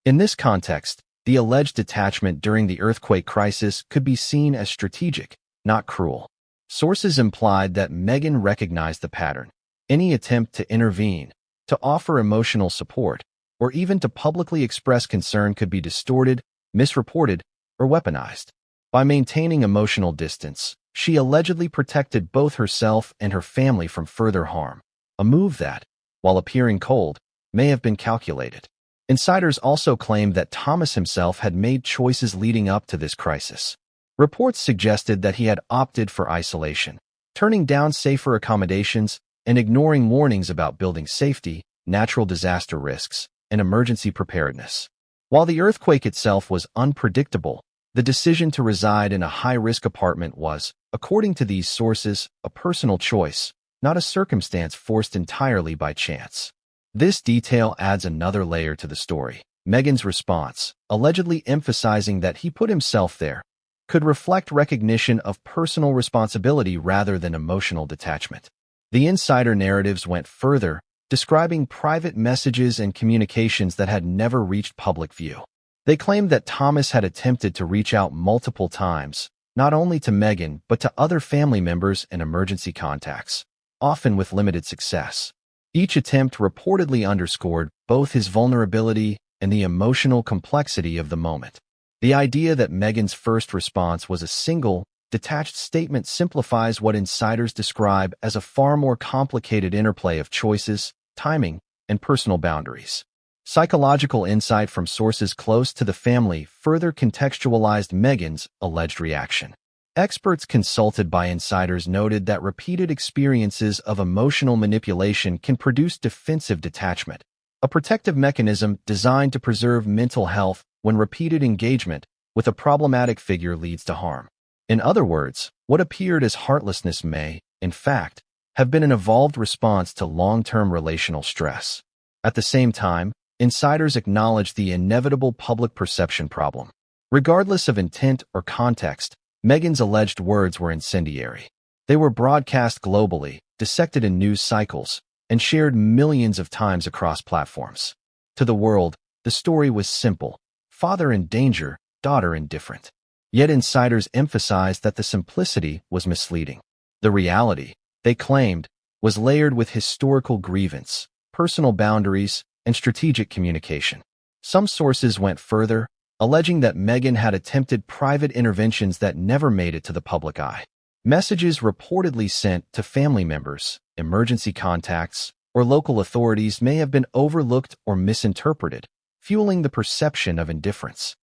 In this context, the alleged detachment during the earthquake crisis could be seen as strategic, not cruel. Sources implied that Meghan recognized the pattern. Any attempt to intervene, to offer emotional support, or even to publicly express concern could be distorted, misreported, or weaponized. By maintaining emotional distance, she allegedly protected both herself and her family from further harm, a move that, while appearing cold, may have been calculated. Insiders also claimed that Thomas himself had made choices leading up to this crisis. Reports suggested that he had opted for isolation, turning down safer accommodations and ignoring warnings about building safety, natural disaster risks, and emergency preparedness. While the earthquake itself was unpredictable, the decision to reside in a high-risk apartment was, according to these sources, a personal choice, not a circumstance forced entirely by chance. This detail adds another layer to the story. Meghan's response, allegedly emphasizing that he put himself there, could reflect recognition of personal responsibility rather than emotional detachment. The insider narratives went further, describing private messages and communications that had never reached public view. They claimed that Thomas had attempted to reach out multiple times, not only to Meghan but to other family members and emergency contacts, often with limited success. Each attempt reportedly underscored both his vulnerability and the emotional complexity of the moment. The idea that Meghan's first response was a single, detached statement simplifies what insiders describe as a far more complicated interplay of choices, timing, and personal boundaries. Psychological insight from sources close to the family further contextualized Meghan's alleged reaction. Experts consulted by insiders noted that repeated experiences of emotional manipulation can produce defensive detachment, a protective mechanism designed to preserve mental health when repeated engagement with a problematic figure leads to harm. In other words, what appeared as heartlessness may, in fact, have been an evolved response to long-term relational stress. At the same time, insiders acknowledge the inevitable public perception problem. Regardless of intent or context, Meghan's alleged words were incendiary. They were broadcast globally, dissected in news cycles, and shared millions of times across platforms. To the world, the story was simple: father in danger, daughter indifferent. Yet insiders emphasized that the simplicity was misleading. The reality, they claimed, was layered with historical grievance, personal boundaries, and strategic communication. Some sources went further, alleging that Meghan had attempted private interventions that never made it to the public eye. Messages reportedly sent to family members, emergency contacts, or local authorities may have been overlooked or misinterpreted, fueling the perception of indifference.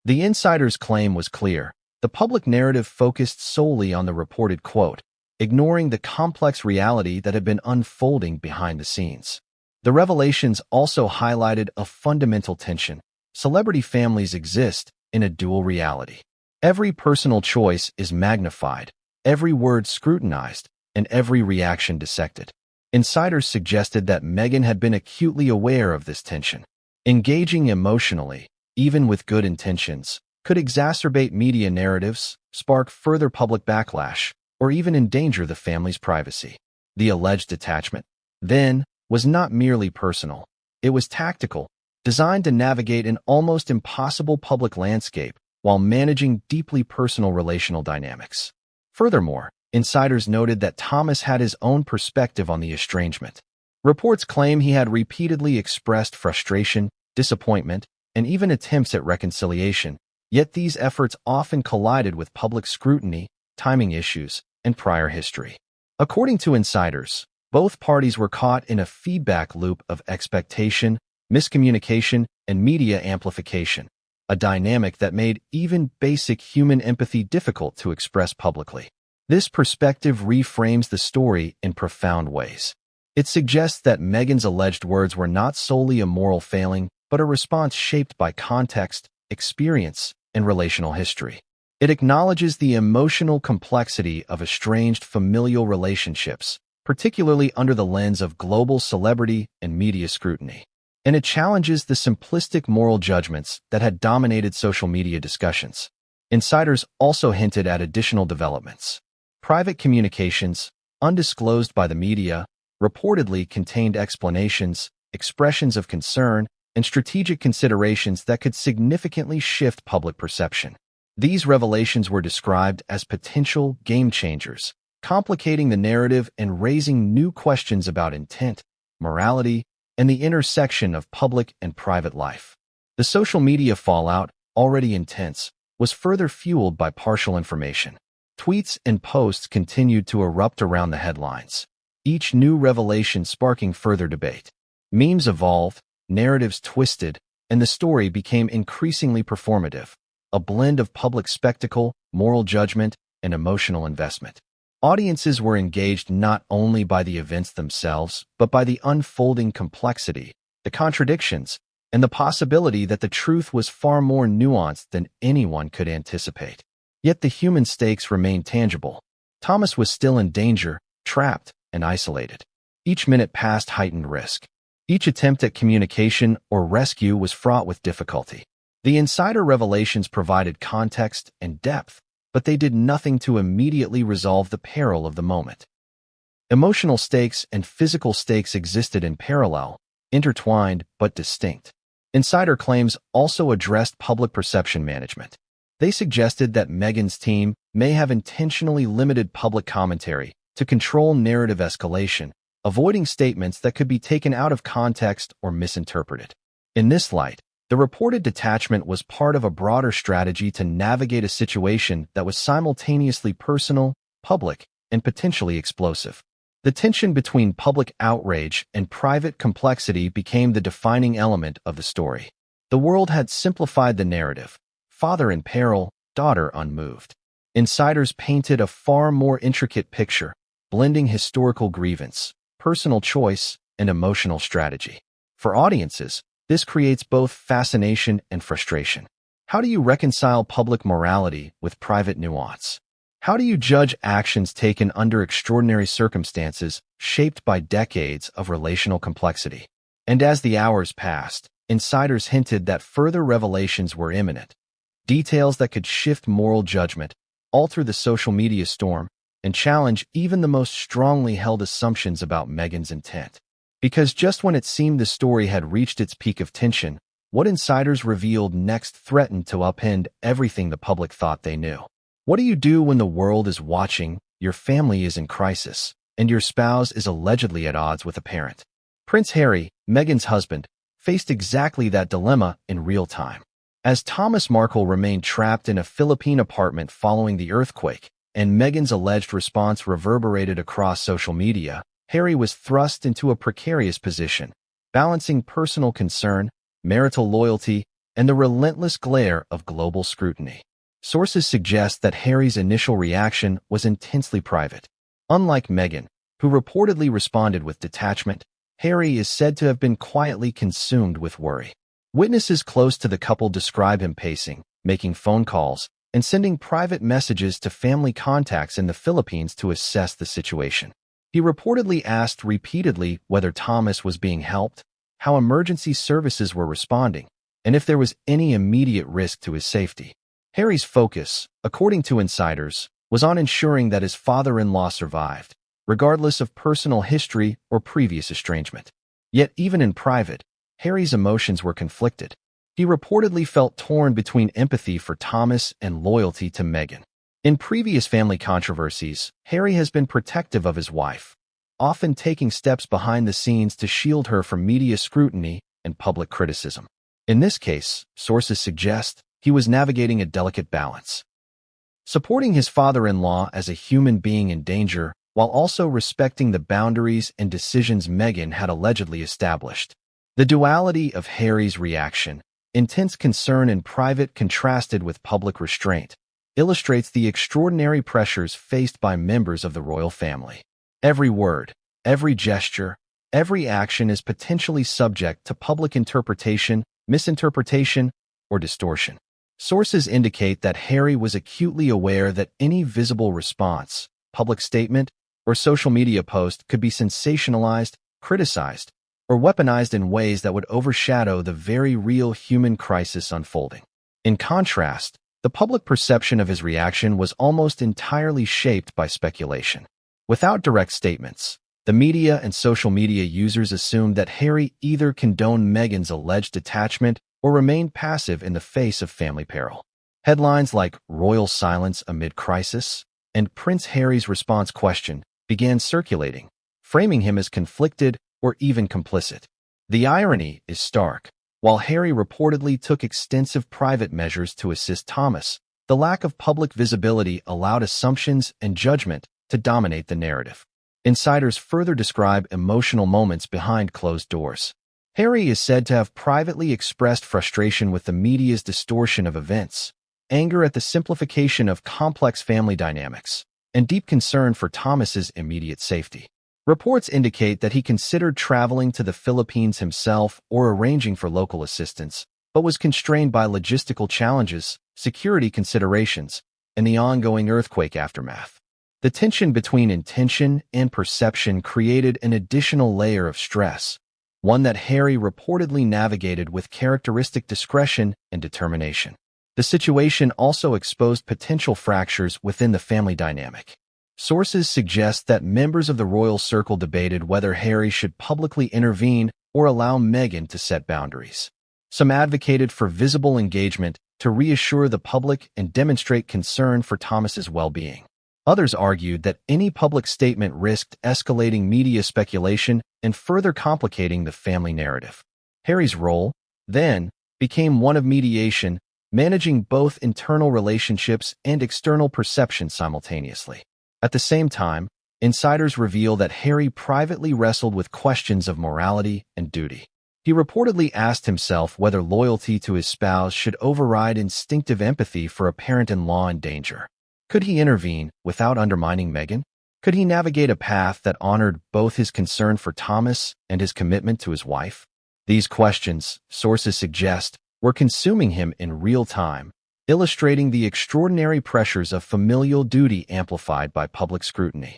The insider's claim was clear. The public narrative focused solely on the reported quote, ignoring the complex reality that had been unfolding behind the scenes. The revelations also highlighted a fundamental tension. Celebrity families exist in a dual reality. Every personal choice is magnified, every word scrutinized, and every reaction dissected. Insiders suggested that Meghan had been acutely aware of this tension. Engaging emotionally, even with good intentions, could exacerbate media narratives, spark further public backlash, or even endanger the family's privacy. The alleged detachment, then, was not merely personal. It was tactical, designed to navigate an almost impossible public landscape while managing deeply personal relational dynamics. Furthermore, insiders noted that Thomas had his own perspective on the estrangement. Reports claim he had repeatedly expressed frustration, disappointment, and even attempts at reconciliation, yet these efforts often collided with public scrutiny, timing issues, and prior history. According to insiders, both parties were caught in a feedback loop of expectation, miscommunication, and media amplification, a dynamic that made even basic human empathy difficult to express publicly. This perspective reframes the story in profound ways. It suggests that Meghan's alleged words were not solely a moral failing, but a response shaped by context, experience, and relational history. It acknowledges the emotional complexity of estranged familial relationships, particularly under the lens of global celebrity and media scrutiny. And it challenges the simplistic moral judgments that had dominated social media discussions. Insiders also hinted at additional developments. Private communications, undisclosed by the media, reportedly contained explanations, expressions of concern, and strategic considerations that could significantly shift public perception. These revelations were described as potential game changers, complicating the narrative and raising new questions about intent, morality, and the intersection of public and private life. The social media fallout, already intense, was further fueled by partial information. Tweets and posts continued to erupt around the headlines, each new revelation sparking further debate. Memes evolved, narratives twisted, and the story became increasingly performative, a blend of public spectacle, moral judgment, and emotional investment. Audiences were engaged not only by the events themselves, but by the unfolding complexity, the contradictions, and the possibility that the truth was far more nuanced than anyone could anticipate. Yet the human stakes remained tangible. Thomas was still in danger, trapped, and isolated. Each minute passed heightened risk. Each attempt at communication or rescue was fraught with difficulty. The insider revelations provided context and depth, but they did nothing to immediately resolve the peril of the moment. Emotional stakes and physical stakes existed in parallel, intertwined but distinct. Insider claims also addressed public perception management. They suggested that Meghan's team may have intentionally limited public commentary to control narrative escalation, avoiding statements that could be taken out of context or misinterpreted. In this light, the reported detachment was part of a broader strategy to navigate a situation that was simultaneously personal, public, and potentially explosive. The tension between public outrage and private complexity became the defining element of the story. The world had simplified the narrative: father in peril, daughter unmoved. Insiders painted a far more intricate picture, blending historical grievance, personal choice, and emotional strategy. For audiences, this creates both fascination and frustration. How do you reconcile public morality with private nuance? How do you judge actions taken under extraordinary circumstances shaped by decades of relational complexity? And as the hours passed, insiders hinted that further revelations were imminent. Details that could shift moral judgment, alter the social media storm, and challenge even the most strongly held assumptions about Meghan's intent. Because just when it seemed the story had reached its peak of tension, what insiders revealed next threatened to upend everything the public thought they knew. What do you do when the world is watching, your family is in crisis, and your spouse is allegedly at odds with a parent? Prince Harry, Meghan's husband, faced exactly that dilemma in real time. As Thomas Markle remained trapped in a Philippine apartment following the earthquake, and Meghan's alleged response reverberated across social media, Harry was thrust into a precarious position, balancing personal concern, marital loyalty, and the relentless glare of global scrutiny. Sources suggest that Harry's initial reaction was intensely private. Unlike Meghan, who reportedly responded with detachment, Harry is said to have been quietly consumed with worry. Witnesses close to the couple describe him pacing, making phone calls, and sending private messages to family contacts in the Philippines to assess the situation. He reportedly asked repeatedly whether Thomas was being helped, how emergency services were responding, and if there was any immediate risk to his safety. Harry's focus, according to insiders, was on ensuring that his father-in-law survived, regardless of personal history or previous estrangement. Yet even in private, Harry's emotions were conflicted. He reportedly felt torn between empathy for Thomas and loyalty to Meghan. In previous family controversies, Harry has been protective of his wife, often taking steps behind the scenes to shield her from media scrutiny and public criticism. In this case, sources suggest he was navigating a delicate balance, supporting his father-in-law as a human being in danger while also respecting the boundaries and decisions Meghan had allegedly established. The duality of Harry's reaction, intense concern in private contrasted with public restraint, illustrates the extraordinary pressures faced by members of the royal family. Every word, every gesture, every action is potentially subject to public interpretation, misinterpretation, or distortion. Sources indicate that Harry was acutely aware that any visible response, public statement, or social media post could be sensationalized, criticized, or weaponized in ways that would overshadow the very real human crisis unfolding. In contrast, the public perception of his reaction was almost entirely shaped by speculation. Without direct statements, the media and social media users assumed that Harry either condoned Meghan's alleged detachment or remained passive in the face of family peril. Headlines like "Royal Silence Amid Crisis" and "Prince Harry's Response Questioned" began circulating, framing him as conflicted or even complicit. The irony is stark. While Harry reportedly took extensive private measures to assist Thomas, the lack of public visibility allowed assumptions and judgment to dominate the narrative. Insiders further describe emotional moments behind closed doors. Harry is said to have privately expressed frustration with the media's distortion of events, anger at the simplification of complex family dynamics, and deep concern for Thomas's immediate safety. Reports indicate that he considered traveling to the Philippines himself or arranging for local assistance, but was constrained by logistical challenges, security considerations, and the ongoing earthquake aftermath. The tension between intention and perception created an additional layer of stress, one that Harry reportedly navigated with characteristic discretion and determination. The situation also exposed potential fractures within the family dynamic. Sources suggest that members of the royal circle debated whether Harry should publicly intervene or allow Meghan to set boundaries. Some advocated for visible engagement to reassure the public and demonstrate concern for Thomas's well-being. Others argued that any public statement risked escalating media speculation and further complicating the family narrative. Harry's role, then, became one of mediation, managing both internal relationships and external perception simultaneously. At the same time, insiders reveal that Harry privately wrestled with questions of morality and duty. He reportedly asked himself whether loyalty to his spouse should override instinctive empathy for a parent-in-law in danger. Could he intervene without undermining Meghan? Could he navigate a path that honored both his concern for Thomas and his commitment to his wife? These questions, sources suggest, were consuming him in real time, illustrating the extraordinary pressures of familial duty amplified by public scrutiny.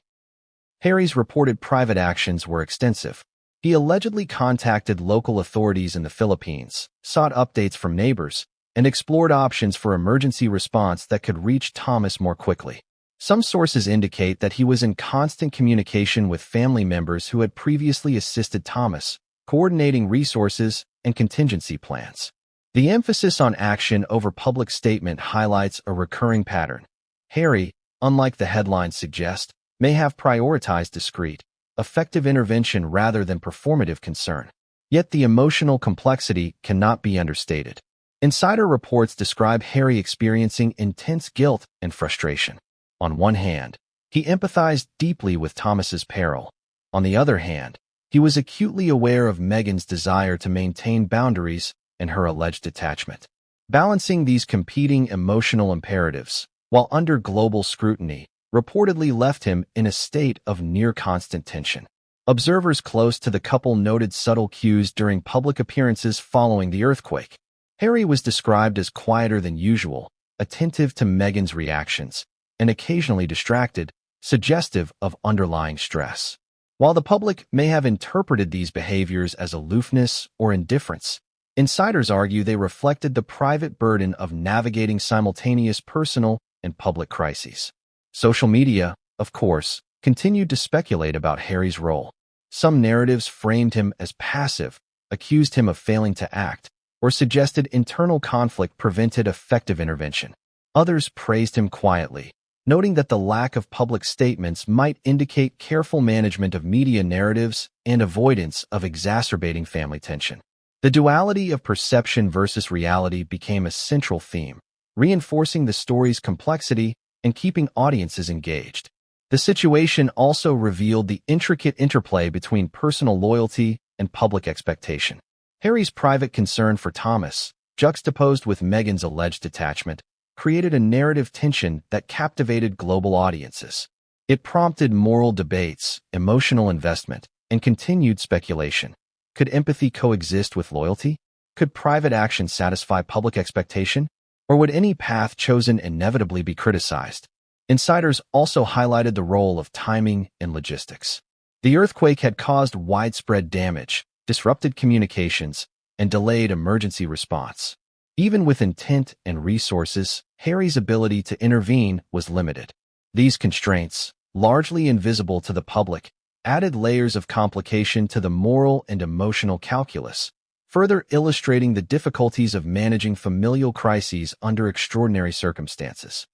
Harry's reported private actions were extensive. He allegedly contacted local authorities in the Philippines, sought updates from neighbors, and explored options for emergency response that could reach Thomas more quickly. Some sources indicate that he was in constant communication with family members who had previously assisted Thomas, coordinating resources and contingency plans. The emphasis on action over public statement highlights a recurring pattern. Harry, unlike the headlines suggest, may have prioritized discreet, effective intervention rather than performative concern. Yet the emotional complexity cannot be understated. Insider reports describe Harry experiencing intense guilt and frustration. On one hand, he empathized deeply with Thomas's peril. On the other hand, he was acutely aware of Meghan's desire to maintain boundaries and her alleged attachment. Balancing these competing emotional imperatives, while under global scrutiny, reportedly left him in a state of near-constant tension. Observers close to the couple noted subtle cues during public appearances following the earthquake. Harry was described as quieter than usual, attentive to Meghan's reactions, and occasionally distracted, suggestive of underlying stress. While the public may have interpreted these behaviors as aloofness or indifference, insiders argue they reflected the private burden of navigating simultaneous personal and public crises. Social media, of course, continued to speculate about Harry's role. Some narratives framed him as passive, accused him of failing to act, or suggested internal conflict prevented effective intervention. Others praised him quietly, noting that the lack of public statements might indicate careful management of media narratives and avoidance of exacerbating family tension. The duality of perception versus reality became a central theme, reinforcing the story's complexity and keeping audiences engaged. The situation also revealed the intricate interplay between personal loyalty and public expectation. Harry's private concern for Thomas, juxtaposed with Meghan's alleged attachment, created a narrative tension that captivated global audiences. It prompted moral debates, emotional investment, and continued speculation. Could empathy coexist with loyalty? Could private action satisfy public expectation? Or would any path chosen inevitably be criticized? Insiders also highlighted the role of timing and logistics. The earthquake had caused widespread damage, disrupted communications, and delayed emergency response. Even with intent and resources, Harry's ability to intervene was limited. These constraints, largely invisible to the public, added layers of complication to the moral and emotional calculus, further illustrating the difficulties of managing familial crises under extraordinary circumstances.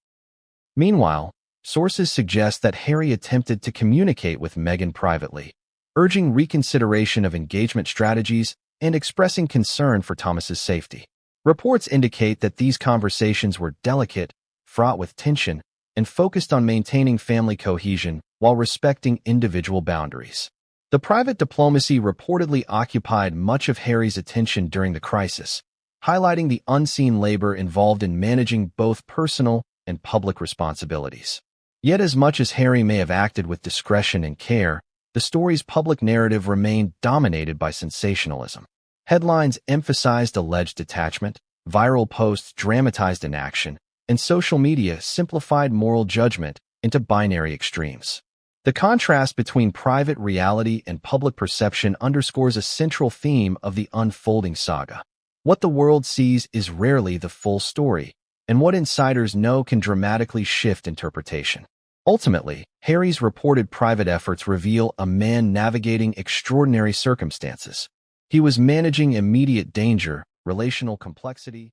Meanwhile, sources suggest that Harry attempted to communicate with Meghan privately, urging reconsideration of engagement strategies and expressing concern for Thomas's safety. Reports indicate that these conversations were delicate, fraught with tension, and focused on maintaining family cohesion while respecting individual boundaries. The private diplomacy reportedly occupied much of Harry's attention during the crisis, highlighting the unseen labor involved in managing both personal and public responsibilities. Yet as much as Harry may have acted with discretion and care, the story's public narrative remained dominated by sensationalism. Headlines emphasized alleged attachment, viral posts dramatized inaction, and social media simplified moral judgment, into binary extremes. The contrast between private reality and public perception underscores a central theme of the unfolding saga. What the world sees is rarely the full story, and what insiders know can dramatically shift interpretation. Ultimately, Harry's reported private efforts reveal a man navigating extraordinary circumstances. He was managing immediate danger, relational complexity,